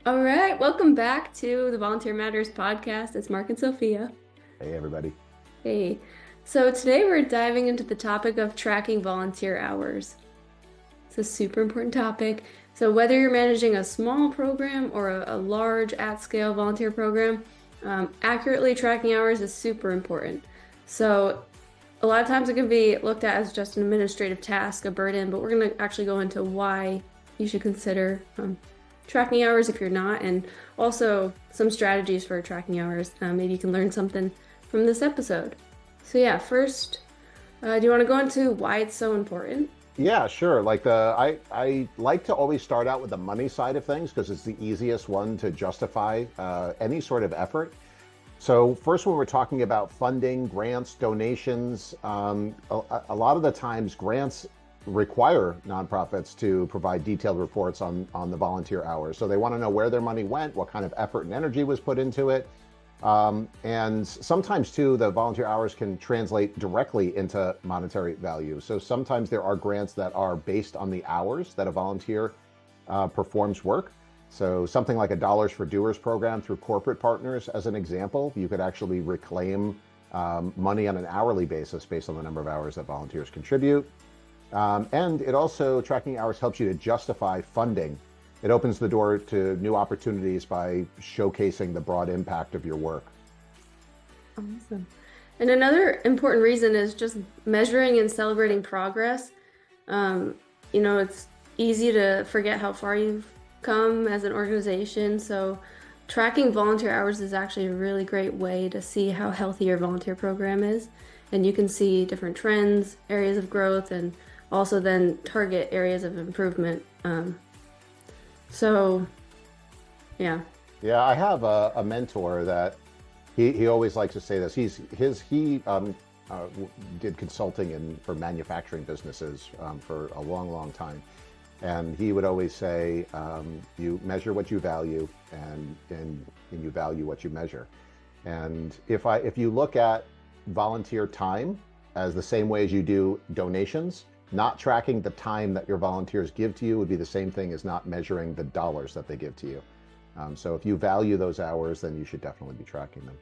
All right, welcome back to the Volunteer Matters podcast. It's Mark and Sophia. Hey, everybody. Hey, so today we're diving into the topic of tracking volunteer hours. It's a super important topic. So whether you're managing a small program or a large at-scale volunteer program, accurately tracking hours is super important. So a lot of times it can be looked at as just an administrative task, a burden, but we're going to actually go into why you should consider tracking hours if you're not, and also some strategies for tracking hours. Maybe you can learn something from this episode. So yeah, first, do you want to go into why it's so important? Yeah, sure. I like to always start out with the money side of things because it's the easiest one to justify any sort of effort. So first, when we're talking about funding, grants, donations, a lot of the times grants require nonprofits to provide detailed reports on the volunteer hours. So they want to know where their money went, what kind of effort and energy was put into it. And sometimes too, the volunteer hours can translate directly into monetary value. So sometimes there are grants that are based on the hours that a volunteer performs work. So something like a Dollars for Doers program through corporate partners, as an example, you could actually reclaim money on an hourly basis based on the number of hours that volunteers contribute. And it also, tracking hours helps you to justify funding. It opens the door to new opportunities by showcasing the broad impact of your work. Awesome. And another important reason is just measuring and celebrating progress. Um, it's easy to forget how far you've come as an organization. So tracking volunteer hours is actually a really great way to see how healthy your volunteer program is. And you can see different trends, areas of growth, and also then target areas of improvement. So, yeah. Yeah, I have a mentor that he always likes to say this. He did consulting for manufacturing businesses for a long, long time, and he would always say, "You measure what you value, and you value what you measure." And if you look at volunteer time as the same way as you do donations, not tracking the time that your volunteers give to you would be the same thing as not measuring the dollars that they give to you. So if you value those hours, then you should definitely be tracking them.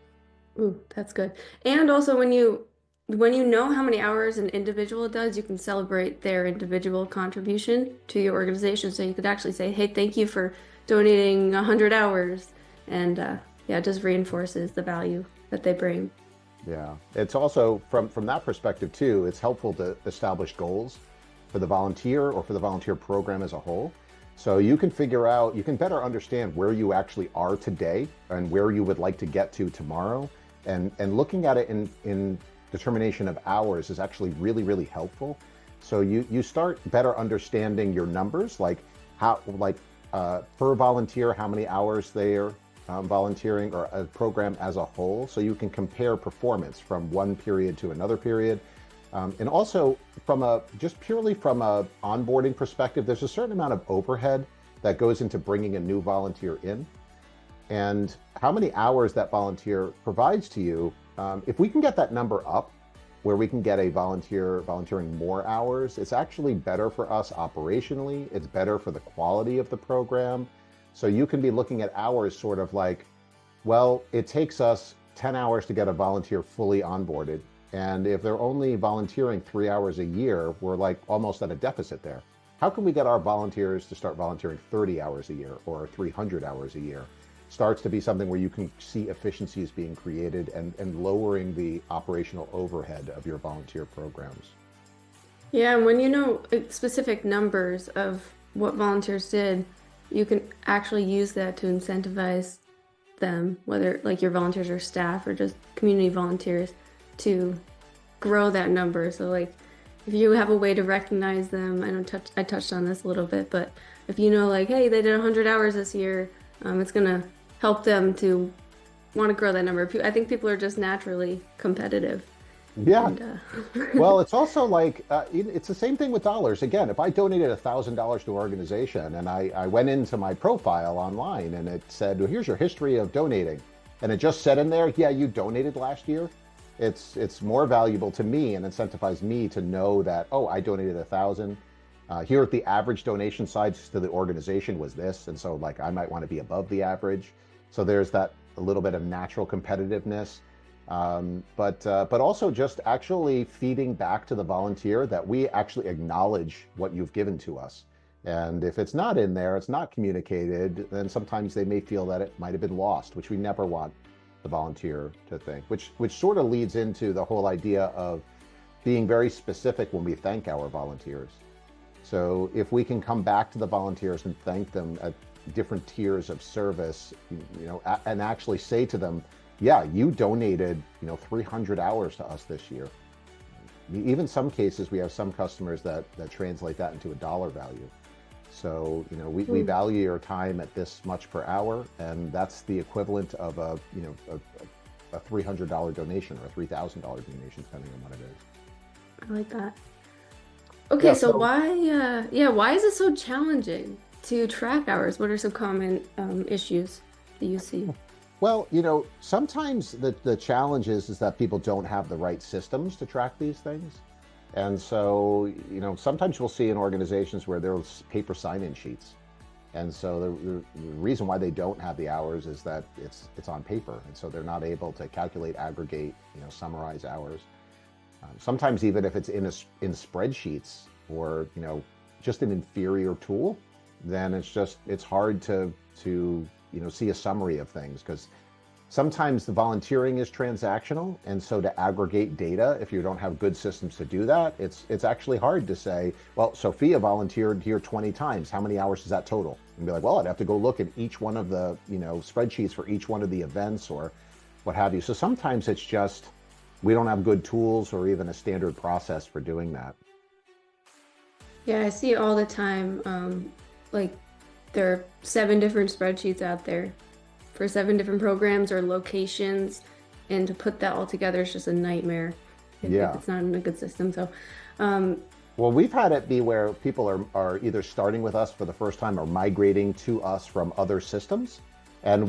Ooh, that's good. And also when you know how many hours an individual does, you can celebrate their individual contribution to your organization. So you could actually say, "Hey, thank you for donating 100 hours." And yeah, it just reinforces the value that they bring. Yeah, it's also from that perspective too, it's helpful to establish goals for the volunteer or for the volunteer program as a whole. So you can you can better understand where you actually are today and where you would like to get to tomorrow. And looking at it in determination of hours is actually really, really helpful. So you start better understanding your numbers, like per volunteer, how many hours they're volunteering, or a program as a whole, so you can compare performance from one period to another period. And also just purely from a onboarding perspective, there's a certain amount of overhead that goes into bringing a new volunteer in. And how many hours that volunteer provides to you, if we can get that number up, where we can get a volunteer volunteering more hours, it's actually better for us operationally. It's better for the quality of the program. So you can be looking at hours sort of like, well, it takes us 10 hours to get a volunteer fully onboarded. And if they're only volunteering 3 hours a year, we're like almost at a deficit there. How can we get our volunteers to start volunteering 30 hours a year or 300 hours a year? Starts to be something where you can see efficiencies being created and lowering the operational overhead of your volunteer programs. Yeah, and when you know specific numbers of what volunteers did, you can actually use that to incentivize them, whether like your volunteers or staff or just community volunteers, to grow that number. So like if you have a way to recognize them, I touched on this a little bit, but if you know like, hey, they did 100 hours this year, it's gonna help them to want to grow that number. I think people are just naturally competitive. Yeah. And Well, it's also like it's the same thing with dollars. Again, if I donated $1,000 to an organization and I went into my profile online and it said, well, here's your history of donating, and it just said in there, yeah, you donated last year. It's more valuable to me and incentivizes me to know that, oh, I donated 1,000. Here, the average donation size to the organization was this, and so like I might want to be above the average. So there's that a little bit of natural competitiveness, but also just actually feeding back to the volunteer that we actually acknowledge what you've given to us. And if it's not in there, it's not communicated, then sometimes they may feel that it might have been lost, which we never want the volunteer to think, which sort of leads into the whole idea of being very specific when we thank our volunteers. So if we can come back to the volunteers and thank them at different tiers of service, and actually say to them, yeah, you donated, 300 hours to us this year. Even some cases, we have some customers that translate that into a dollar value. So, we value your time at this much per hour, and that's the equivalent of a $300 donation or a $3,000 donation, depending on what it is. I like that. Okay, Yeah, so so why is it so challenging to track hours? What are some common issues that you see? well, sometimes the challenge is that people don't have the right systems to track these things. And so, sometimes you'll see in organizations where there's paper sign-in sheets. And so the reason why they don't have the hours is that it's on paper. And so they're not able to calculate, aggregate, summarize hours. Sometimes even if it's in spreadsheets or, just an inferior tool, then it's hard to see a summary of things, because sometimes the volunteering is transactional, and so to aggregate data, if you don't have good systems to do that, it's actually hard to say, well, Sophia volunteered here 20 times. How many hours is that total? And be like, well, I'd have to go look at each one of the spreadsheets for each one of the events or what have you. So sometimes it's just we don't have good tools or even a standard process for doing that. Yeah, I see it all the time. Like there are 7 different spreadsheets out there for 7 different programs or locations, and to put that all together is just a nightmare if Yeah. it's not in a good system. So, Well, we've had it be where people are either starting with us for the first time or migrating to us from other systems. And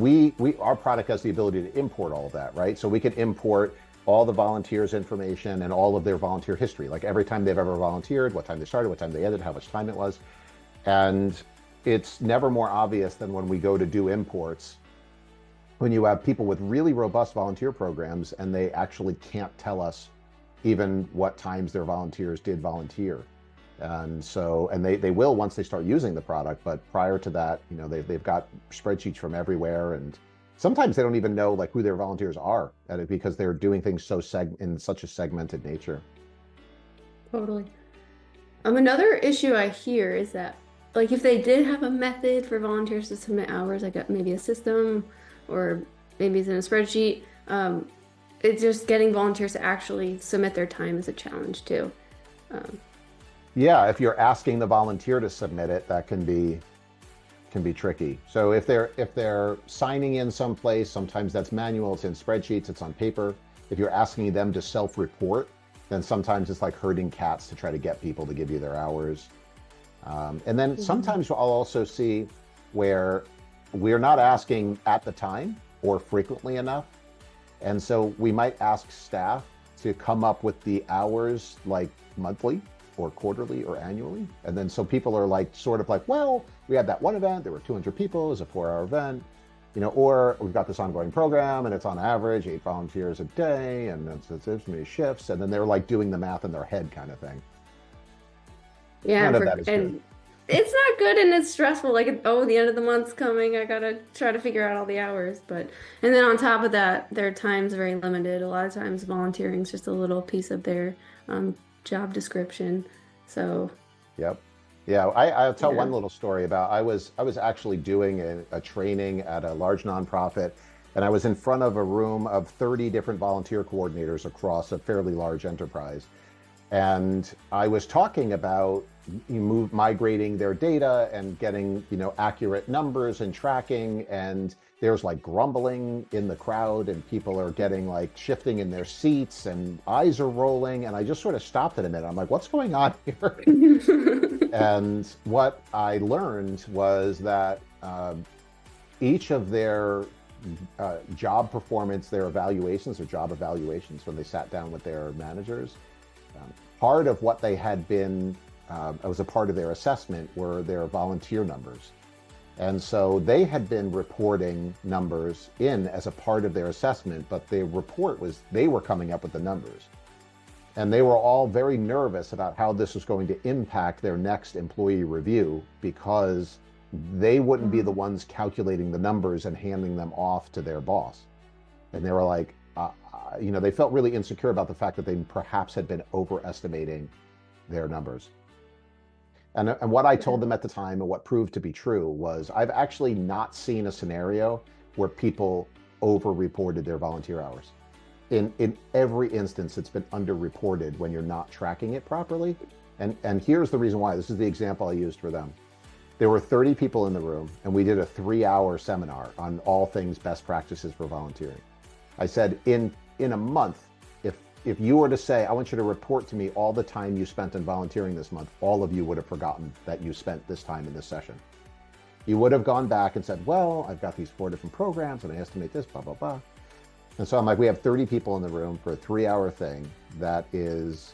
our product has the ability to import all of that, right? So we can import all the volunteers' information and all of their volunteer history, like every time they've ever volunteered, what time they started, what time they ended, how much time it was. And it's never more obvious than when we go to do imports, when you have people with really robust volunteer programs and they actually can't tell us even what times their volunteers did volunteer. And so, and they will once they start using the product, but prior to that, they've got spreadsheets from everywhere, and sometimes they don't even know like who their volunteers are at it, because they're doing things in such a segmented nature. totally. Another issue I hear is that, like, if they did have a method for volunteers to submit hours, like maybe a system, or maybe it's in a spreadsheet, it's just getting volunteers to actually submit their time is a challenge too. Um, Yeah, if you're asking the volunteer to submit it, that can be tricky. So if they're signing in someplace, sometimes that's manual, it's in spreadsheets, it's on paper. If you're asking them to self-report, then sometimes it's like herding cats to try to get people to give you their hours. And then mhm. sometimes I'll also see where we're not asking at the time or frequently enough. And so we might ask staff to come up with the hours like monthly or quarterly or annually. And then so people are like, sort of like, well, we had that one event, there were 200 people, it was a 4-hour event, or we've got this ongoing program and it's on average 8 volunteers a day and it's this many shifts. And then they're like doing the math in their head kind of thing. Yeah, None of that is good. and it's not good, and it's stressful. Like, oh, the end of the month's coming. I gotta try to figure out all the hours. And then on top of that, their time's very limited. A lot of times volunteering is just a little piece of their job description. So, Yep. Yeah, I'll tell yeah. one little story about I was actually doing a training at a large nonprofit, and I was in front of a room of 30 different volunteer coordinators across a fairly large enterprise. And I was talking about migrating their data and getting accurate numbers and tracking, and there's like grumbling in the crowd, and people are getting like shifting in their seats and eyes are rolling, and I just sort of stopped it a minute. I'm like, what's going on here? And what I learned was that each of their job performance, their evaluations or job evaluations when they sat down with their managers, part of what they had been was a part of their assessment were their volunteer numbers. And so they had been reporting numbers in as a part of their assessment, but the report was they were coming up with the numbers. And they were all very nervous about how this was going to impact their next employee review because they wouldn't be the ones calculating the numbers and handing them off to their boss. And they were like, they felt really insecure about the fact that they perhaps had been overestimating their numbers. And what I told them at the time and what proved to be true was I've actually not seen a scenario where people over-reported their volunteer hours. In every instance, it's been underreported when you're not tracking it properly. And here's the reason why. This is the example I used for them. There were 30 people in the room, and we did a 3-hour seminar on all things best practices for volunteering. I said, in a month, if you were to say, I want you to report to me all the time you spent on volunteering this month, all of you would have forgotten that you spent this time in this session. You would have gone back and said, well, I've got these 4 different programs and I estimate this, blah, blah, blah. And so I'm like, we have 30 people in the room for a 3-hour thing that is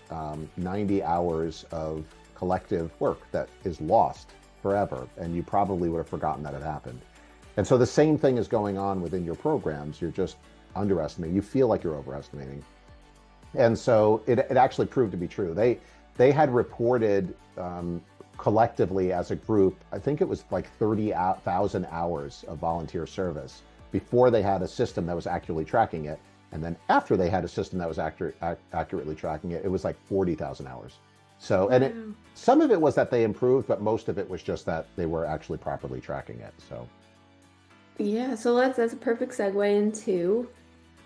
90 hours of collective work that is lost forever. And you probably would have forgotten that it happened. And so the same thing is going on within your programs. You're just underestimating. You feel like you're overestimating. And so it actually proved to be true. They had reported collectively as a group, I think it was like 30,000 hours of volunteer service before they had a system that was accurately tracking it. And then after they had a system that was accurately tracking it, it was like 40,000 hours. So, and some of it was that they improved, but most of it was just that they were actually properly tracking it. So, yeah, so that's a perfect segue into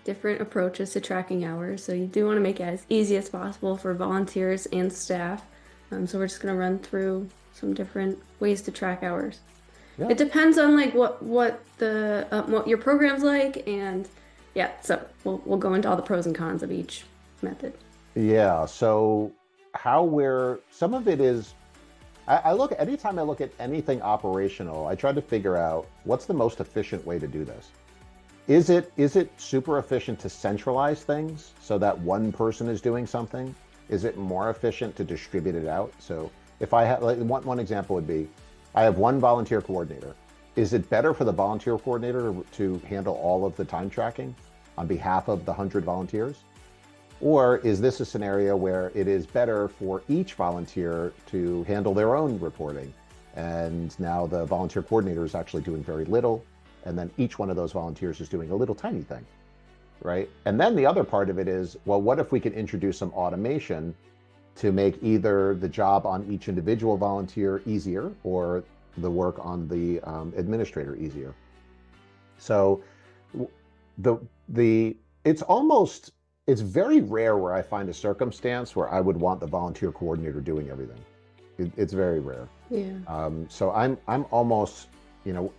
different approaches to tracking hours. So you do want to make it as easy as possible for volunteers and staff. So we're just going to run through some different ways to track hours. Yeah. It depends on like what your program's like, and yeah, so we'll go into all the pros and cons of each method. Yeah, so some of it is, anytime I look at anything operational, I try to figure out what's the most efficient way to do this. Is it super efficient to centralize things so that one person is doing something? Is it more efficient to distribute it out? So if I have, like, one example would be, I have one volunteer coordinator. Is it better for the volunteer coordinator to handle all of the time tracking on behalf of the 100 volunteers? Or is this a scenario where it is better for each volunteer to handle their own reporting? And now the volunteer coordinator is actually doing very little, and then each one of those volunteers is doing a little tiny thing, right? And then the other part of it is, well, what if we could introduce some automation to make either the job on each individual volunteer easier or the work on the administrator easier? So it's very rare where I find a circumstance where I would want the volunteer coordinator doing everything. It's very rare. Yeah. So I'm almost,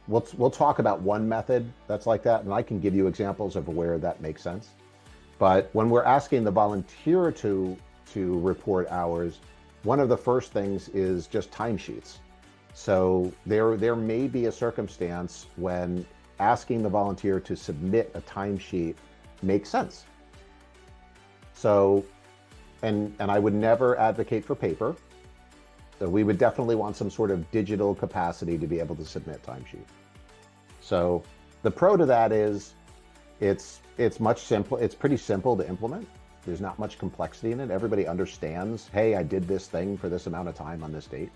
we'll talk about one method that's like that, and I can give you examples of where that makes sense. But when we're asking the volunteer to report hours, one of the first things is just timesheets. So there may be a circumstance when asking the volunteer to submit a timesheet makes sense. So, and I would never advocate for paper. So we would definitely want some sort of digital capacity to be able to submit timesheet. So the pro to that is it's much simple. It's pretty simple to implement. There's not much complexity in it. Everybody understands, hey, I did this thing for this amount of time on this date.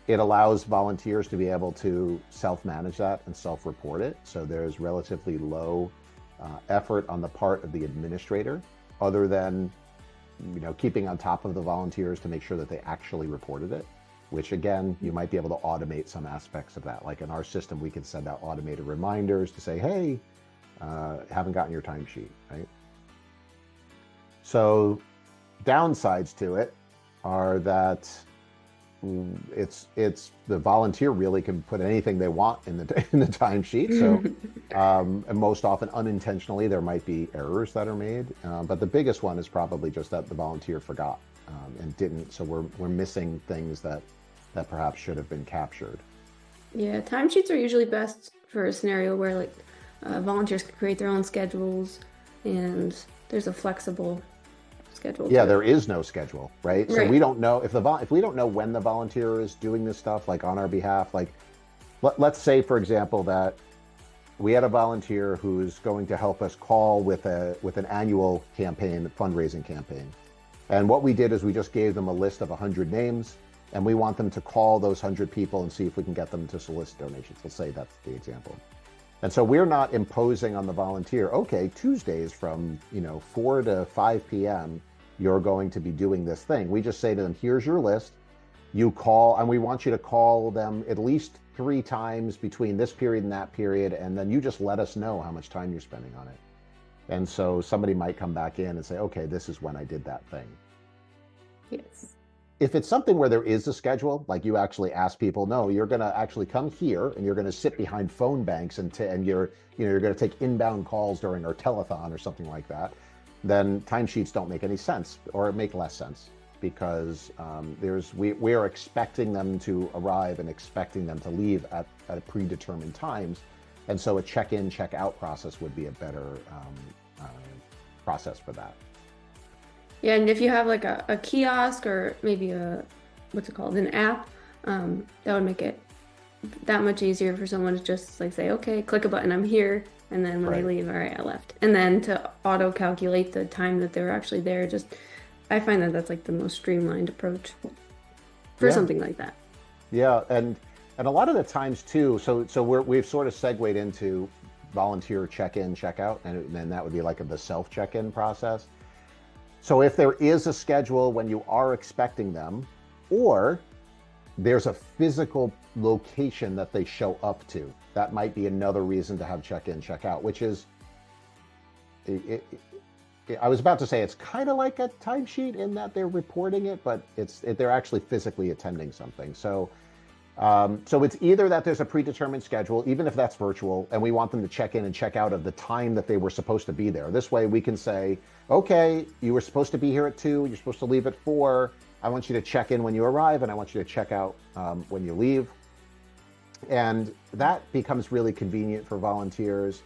It allows volunteers to be able to self-manage that and self-report it. So there's relatively low effort on the part of the administrator, other than keeping on top of the volunteers to make sure that they actually reported it, which again, you might be able to automate some aspects of that. Like in our system, we can send out automated reminders to say, hey, haven't gotten your timesheet, right? So downsides to it are that it's the volunteer really can put anything they want in the timesheet. So and most often unintentionally there might be errors that are made, but the biggest one is probably just that the volunteer forgot and didn't. So we're missing things that perhaps should have been captured. Yeah, timesheets are usually best for a scenario where like volunteers can create their own schedules and there's a flexible schedule Yeah, too. there is no schedule, right? So we Right. don't know if we don't know when the volunteer is doing this stuff, like on our behalf. Like, let's say, for example, that we had a volunteer who's going to help us call with an annual campaign, fundraising campaign. And what we did is we just gave them a list of 100 names, and we want them to call those 100 people and see if we can get them to solicit donations. Let's say that's the example. And so we're not imposing on the volunteer, okay, Tuesdays from, 4 to 5 p.m., you're going to be doing this thing. We just say to them, here's your list. You call, and we want you to call them at least 3 times between this period and that period, and then you just let us know how much time you're spending on it. And so somebody might come back in and say, okay, this is when I did that thing. Yes. If it's something where there is a schedule, like you actually ask people, no, you're going to actually come here and you're going to sit behind phone banks and you're going to take inbound calls during our telethon or something like that, then timesheets don't make any sense or make less sense because we are expecting them to arrive and expecting them to leave at predetermined times. And so a check-in, check-out process would be a better process for that. Yeah, and if you have like a kiosk or maybe what's it called, an app, that would make it that much easier for someone to just like say, okay, click a button, I'm here. And then when they Right. leave, all right, I left. And then to auto calculate the time that they were actually there, I find that that's like the most streamlined approach for Yeah. something like that. Yeah. And a lot of the times too, so we've sort of segued into volunteer check-in, check-out, and then that would be like the self check-in process. So if there is a schedule when you are expecting them, or there's a physical location that they show up to, that might be another reason to have check-in, check-out, which is, I was about to say it's kind of like a timesheet in that they're reporting it, but they're actually physically attending something. So it's either that there's a predetermined schedule, even if that's virtual, and we want them to check in and check out of the time that they were supposed to be there. This way we can say, okay, you were supposed to be here at 2, you're supposed to leave at 4. I want you to check in when you arrive, and I want you to check out when you leave. And that becomes really convenient for volunteers.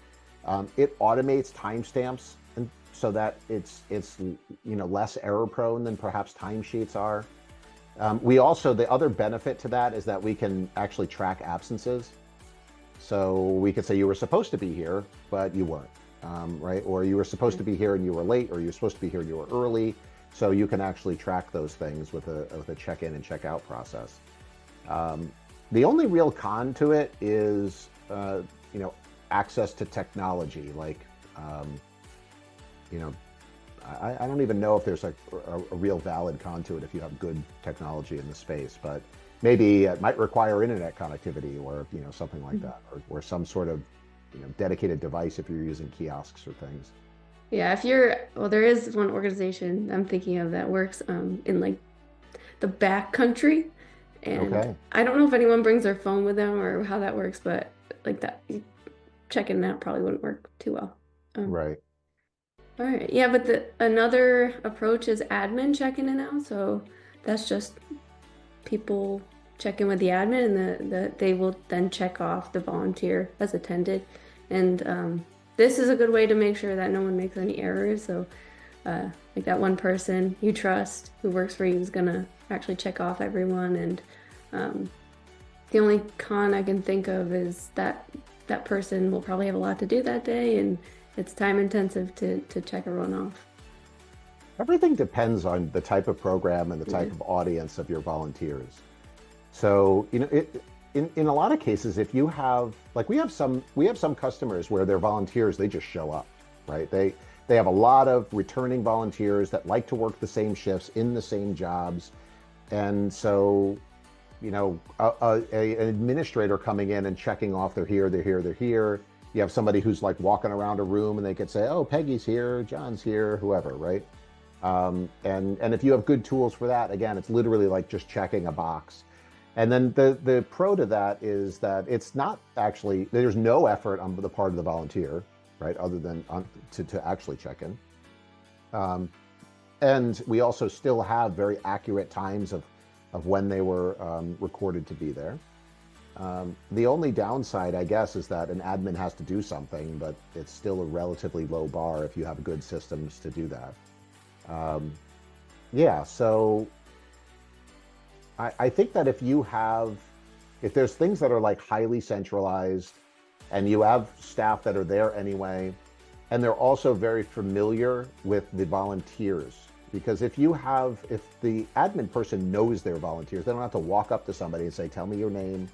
It automates timestamps, and so that it's less error prone than perhaps timesheets are. The other benefit to that is that we can actually track absences. So we could say you were supposed to be here, but you weren't, right? Or you were supposed to be here and you were late, or you were supposed to be here and you were early. So you can actually track those things with a check-in and check-out process. The only real con to it is, access to technology. Like, I don't even know if there's a real valid con to it if you have good technology in the space, but maybe it might require internet connectivity or something like that, or some sort of dedicated device if you're using kiosks or things. Yeah, well, there is one organization I'm thinking of that works in like the back country. And Okay, I don't know if anyone brings their phone with them or how that works, but like that, checking that probably wouldn't work too well. Um, right. all right. Yeah, but another approach is admin checking in now. So that's just people check in with the admin and they will then check off the volunteer as attended. And this is a good way to make sure that no one makes any errors. So like that one person you trust who works for you is gonna actually check off everyone. And the only con I can think of is that that person will probably have a lot to do that day, and it's time intensive to check everyone off. Everything depends on the type of program and the Yeah. type of audience of your volunteers. So, in a lot of cases, if you have, like, we have some customers where their volunteers, they just show up, right? They have a lot of returning volunteers that like to work the same shifts in the same jobs. And so, an administrator coming in and checking off they're here, they're here, they're here. You have somebody who's like walking around a room and they could say, oh, Peggy's here, John's here, whoever, right? And if you have good tools for that, again, it's literally like just checking a box. And then the pro to that is that it's not actually, there's no effort on the part of the volunteer, right? Other than to actually check in. And we also still have very accurate times of when they were recorded to be there. The only downside, I guess, is that an admin has to do something, but it's still a relatively low bar if you have good systems to do that. Yeah, so I think that if there's things that are like highly centralized and you have staff that are there anyway, and they're also very familiar with the volunteers, because if the admin person knows their volunteers, they don't have to walk up to somebody and say, tell me your name,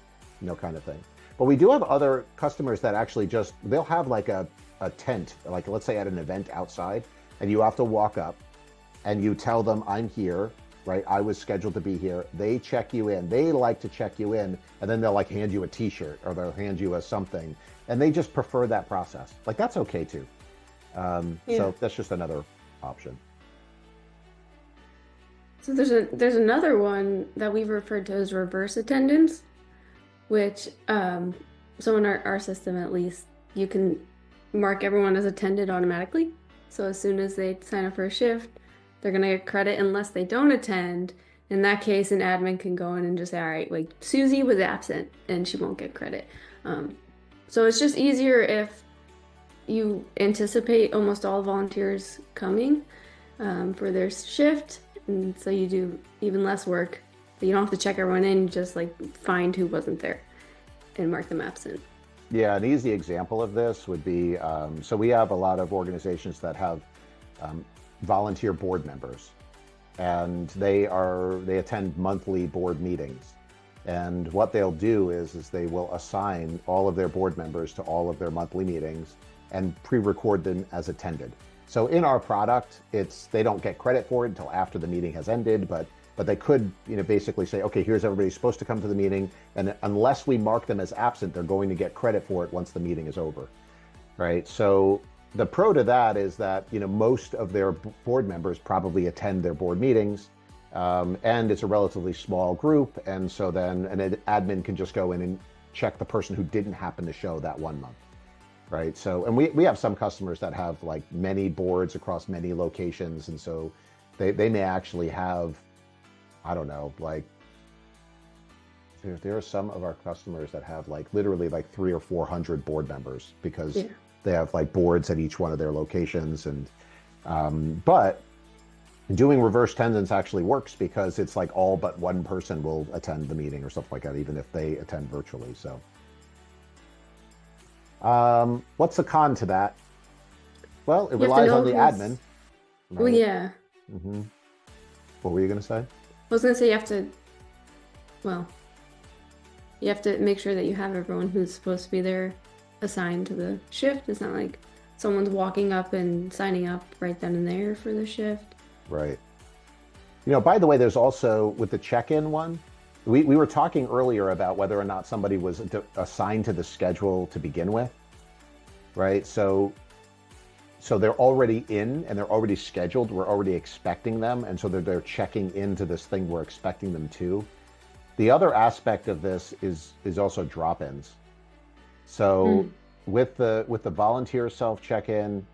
kind of thing. But we do have other customers that actually they'll have like a tent, like let's say at an event outside, and you have to walk up and you tell them, I'm here, right? I was scheduled to be here. They check you in. They like to check you in, and then they'll like hand you a t-shirt or they'll hand you a something. And they just prefer that process. Like that's okay too. Yeah. So that's just another option. So there's another one that we've referred to as reverse attendance, which so in our system at least, you can mark everyone as attended automatically. So as soon as they sign up for a shift, they're gonna get credit unless they don't attend. In that case, an admin can go in and just say, all right, like Susie was absent and she won't get credit. Um, so it's just easier if you anticipate almost all volunteers coming for their shift, and so you do even less work. But you don't have to check everyone in, you just like find who wasn't there and mark them absent. Yeah, an easy example of this would be, so we have a lot of organizations that have um, volunteer board members, and they attend monthly board meetings. And what they'll do is they will assign all of their board members to all of their monthly meetings and pre-record them as attended. So in our product, they don't get credit for it until after the meeting has ended, but they could, basically say, okay, here's everybody who's supposed to come to the meeting, and unless we mark them as absent, they're going to get credit for it once the meeting is over, right? So the pro to that is that, most of their board members probably attend their board meetings, and it's a relatively small group, and so then an admin can just go in and check the person who didn't happen to show that one month, right? So, and we have some customers that have like many boards across many locations, and so they may actually have, I don't know, like there are some of our customers that have like literally like 300 or 400 board members because Yeah. they have like boards at each one of their locations. And but doing reverse attendance actually works because it's like all but one person will attend the meeting or stuff like that, even if they attend virtually. So what's the con to that? Well, it You have to relies on know the who's, admin, well, right? yeah. hmm What were you going to say? I was gonna say well, you have to make sure that you have everyone who's supposed to be there assigned to the shift. It's not like someone's walking up and signing up right then and there for the shift. Right. By the way, there's also with the check-in one, we were talking earlier about whether or not somebody was assigned to the schedule to begin with, right? So they're already in and they're already scheduled. We're already expecting them. And so they're checking into this thing we're expecting them to. The other aspect of this is also drop-ins. So Mm. with the volunteer self check-in,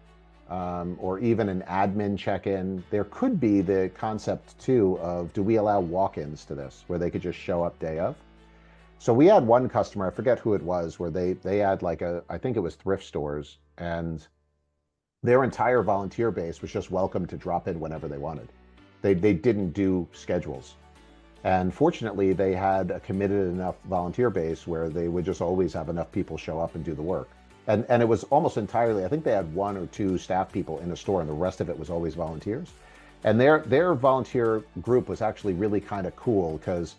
or even an admin check-in, there could be the concept too of, do we allow walk-ins to this where they could just show up day of? So we had one customer, I forget who it was, where they had like I think it was thrift stores, and their entire volunteer base was just welcome to drop in whenever they wanted. They didn't do schedules. And fortunately, they had a committed enough volunteer base where they would just always have enough people show up and do the work. And it was almost entirely, I think they had 1 or 2 staff people in the store, and the rest of it was always volunteers. And their volunteer group was actually really kind of cool because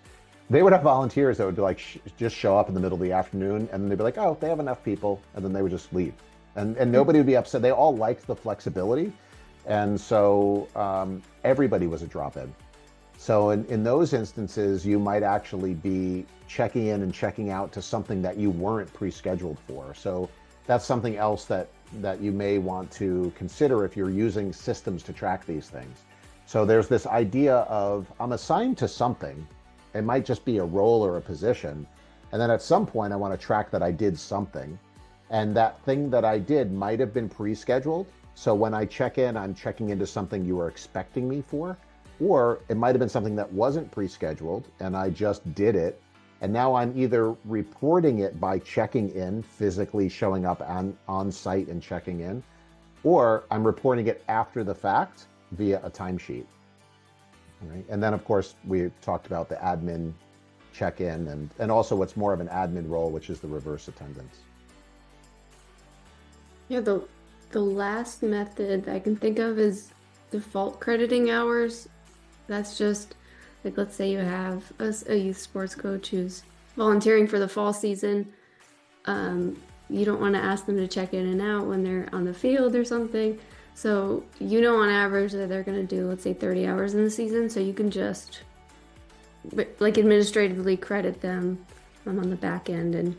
they would have volunteers that would be like just show up in the middle of the afternoon, and then they'd be like, oh, they have enough people, and then they would just leave. And nobody would be upset. They all liked the flexibility. And so everybody was a drop-in. So in those instances, you might actually be checking in and checking out to something that you weren't pre-scheduled for. So that's something else that you may want to consider if you're using systems to track these things. So there's this idea of, I'm assigned to something. It might just be a role or a position. And then at some point, I want to track that I did something. And that thing that I did might have been pre-scheduled. So when I check in, I'm checking into something you were expecting me for. Or it might have been something that wasn't pre-scheduled and I just did it. And now I'm either reporting it by checking in, physically showing up on site and checking in, or I'm reporting it after the fact via a timesheet. right? And then of course we talked about the admin check-in and also what's more of an admin role, which is the reverse attendance. Yeah, the last method I can think of is default crediting hours. That's just like, let's say you have a youth sports coach who's volunteering for the fall season. You don't want to ask them to check in and out when they're on the field or something. So you know on average that they're going to do, let's say, 30 hours in the season. So you can just like administratively credit them on the back end and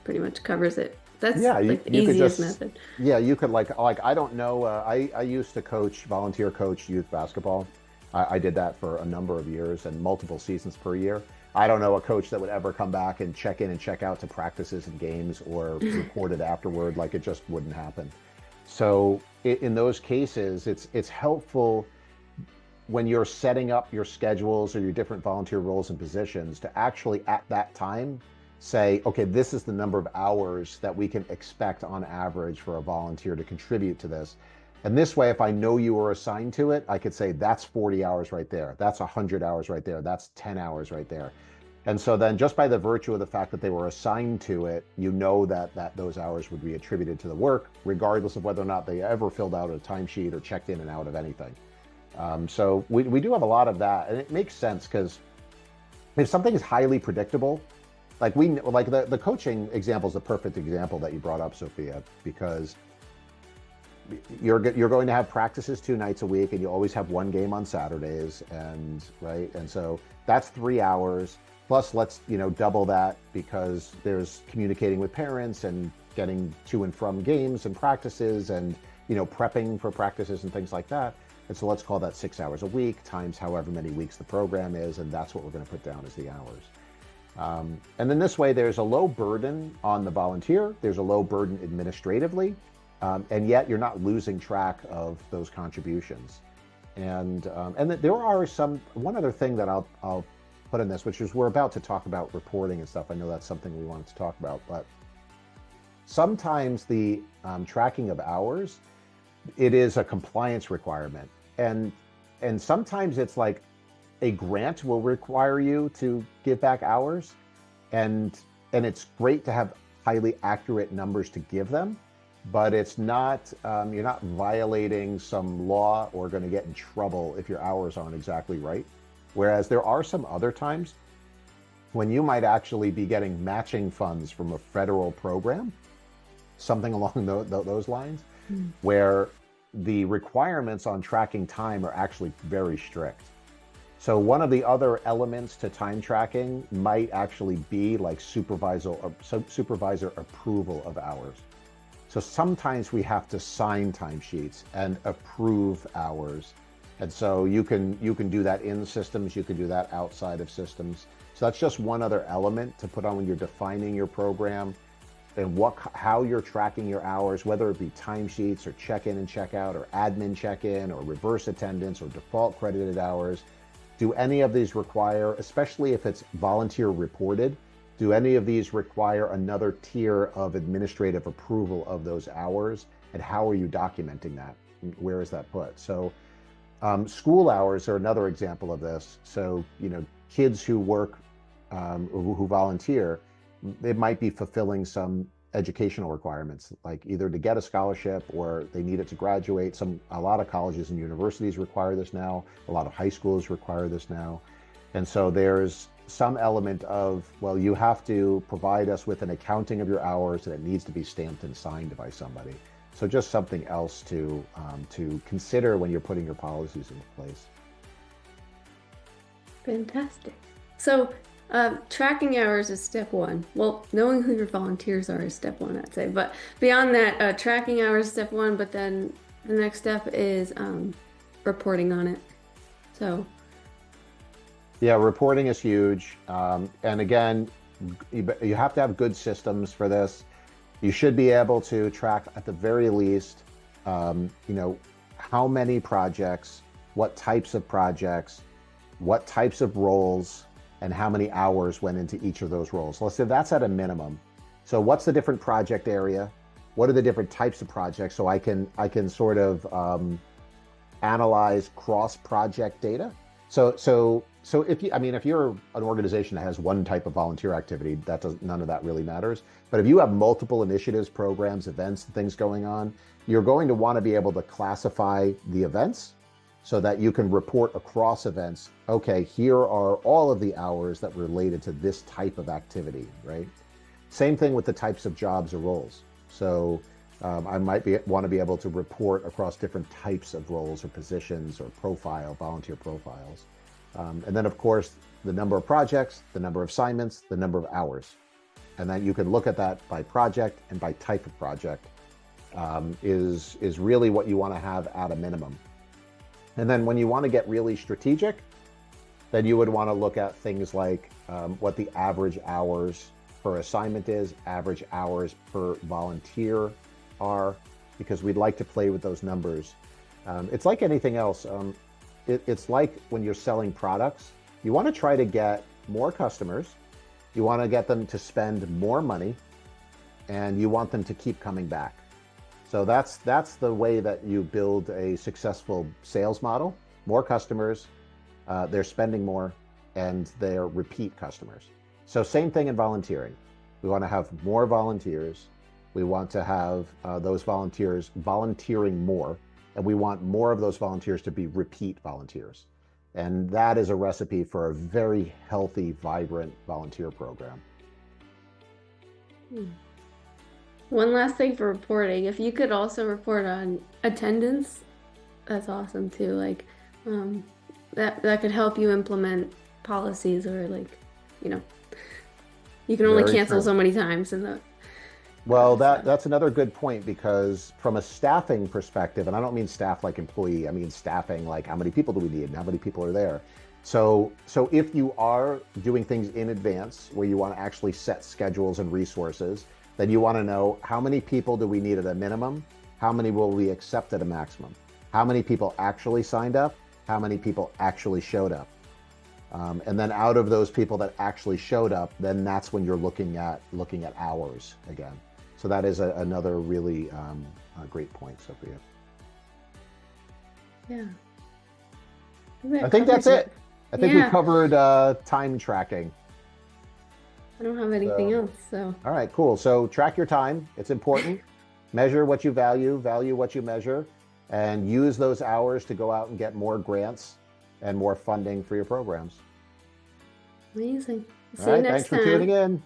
pretty much covers it. That's Yeah, like the you could easiest just, method. yeah, you could like I don't know. I used to volunteer coach youth basketball. I did that for a number of years and multiple seasons per year. I don't know a coach that would ever come back and check in and check out to practices and games or report it afterward. Like it just wouldn't happen. So in those cases, it's helpful when you're setting up your schedules or your different volunteer roles and positions to actually at that time say, okay, this is the number of hours that we can expect on average for a volunteer to contribute to this. And this way, if I know you were assigned to it, I could say that's 40 hours right there. That's 100 hours right there. That's 10 hours right there. And so then just by the virtue of the fact that they were assigned to it, you know that those hours would be attributed to the work, regardless of whether or not they ever filled out a timesheet or checked in and out of anything. So we do have a lot of that, and it makes sense because if something is highly predictable, like the coaching example is the perfect example that you brought up, Sophia, because you're going to have practices 2 nights a week, and you always have one game on Saturdays, and right, and so that's 3 hours. Plus, let's double that because there's communicating with parents and getting to and from games and practices, and prepping for practices and things like that. And so let's call that 6 hours a week times however many weeks the program is, and that's what we're going to put down as the hours. And then this way, there's a low burden on the volunteer. There's a low burden administratively, and yet you're not losing track of those contributions. And there are one other thing that I'll put in this, which is we're about to talk about reporting and stuff. I know that's something we wanted to talk about, but sometimes the tracking of hours, it is a compliance requirement. And sometimes it's like a grant will require you to give back hours, and it's great to have highly accurate numbers to give them, but it's not you're not violating some law or going to get in trouble if your hours aren't exactly right. Whereas there are some other times when you might actually be getting matching funds from a federal program, something along those lines, where the requirements on tracking time are actually very strict. So one of the other elements to time tracking might actually be like supervisor approval of hours. So sometimes we have to sign timesheets and approve hours. And so you can do that in systems, you can do that outside of systems. So that's just one other element to put on when you're defining your program and how you're tracking your hours, whether it be timesheets or check-in and check-out or admin check-in or reverse attendance or default credited hours. Do any of these require, especially if it's volunteer reported, do any of these require another tier of administrative approval of those hours? And how are you documenting that? Where is that put? So school hours are another example of this. So, kids who work, who volunteer, it might be fulfilling some educational requirements, like either to get a scholarship or they need it to graduate. A lot of colleges and universities require this now. A lot of high schools require this now. And so there's some element of, well, you have to provide us with an accounting of your hours, and it needs to be stamped and signed by somebody. So just something else to consider when you're putting your policies into place. Fantastic. So tracking hours is step one. Well, knowing who your volunteers are is step one, I'd say. But beyond that, tracking hours is step one, but then the next step is reporting on it. So yeah, reporting is huge. And again, you have to have good systems for this. You should be able to track at the very least, how many projects, what types of projects, what types of roles, and how many hours went into each of those roles. So let's say that's at a minimum. So what's the different project area? What are the different types of projects? So I can sort of analyze cross-project data. So if you, I mean, if you're an organization that has one type of volunteer activity, none of that really matters. But if you have multiple initiatives, programs, events, things going on, you're going to want to be able to classify the events so that you can report across events. Okay, here are all of the hours that related to this type of activity, right? Same thing with the types of jobs or roles. So I might want to be able to report across different types of roles or positions or volunteer profiles. And then, of course, the number of projects, the number of assignments, the number of hours. And then you can look at that by project and by type of project is really what you want to have at a minimum. And then when you want to get really strategic, then you would want to look at things like what the average hours per assignment is, average hours per volunteer are, because we'd like to play with those numbers. It's like anything else. It's like when you're selling products, you want to try to get more customers, you want to get them to spend more money, and you want them to keep coming back. So that's the way that you build a successful sales model. More customers, they're spending more, and they're repeat customers. So same thing in volunteering. We want to have more volunteers. We want to have those volunteers volunteering more, and we want more of those volunteers to be repeat volunteers. And that is a recipe for a very healthy, vibrant volunteer program. One last thing for reporting, if you could also report on attendance, that's awesome too. Like that could help you implement policies, or like, you know, you can only Very cancel true. so many times in the Well, so. that's another good point, because from a staffing perspective, and I don't mean staff like employee, I mean staffing like how many people do we need and how many people are there. So if you are doing things in advance where you want to actually set schedules and resources, then you want to know how many people do we need at a minimum, how many will we accept at a maximum, how many people actually signed up, how many people actually showed up. And then out of those people that actually showed up, then that's when you're looking at hours again. So that is another really great point, Sophia. Yeah. I think that's it. I think we Yeah. covered time tracking. I don't have anything So, else, so all right, cool. So track your time. It's important. Measure what you value what you measure, and use those hours to go out and get more grants and more funding for your programs. amazing. All See you right, next thanks for time. tuning in.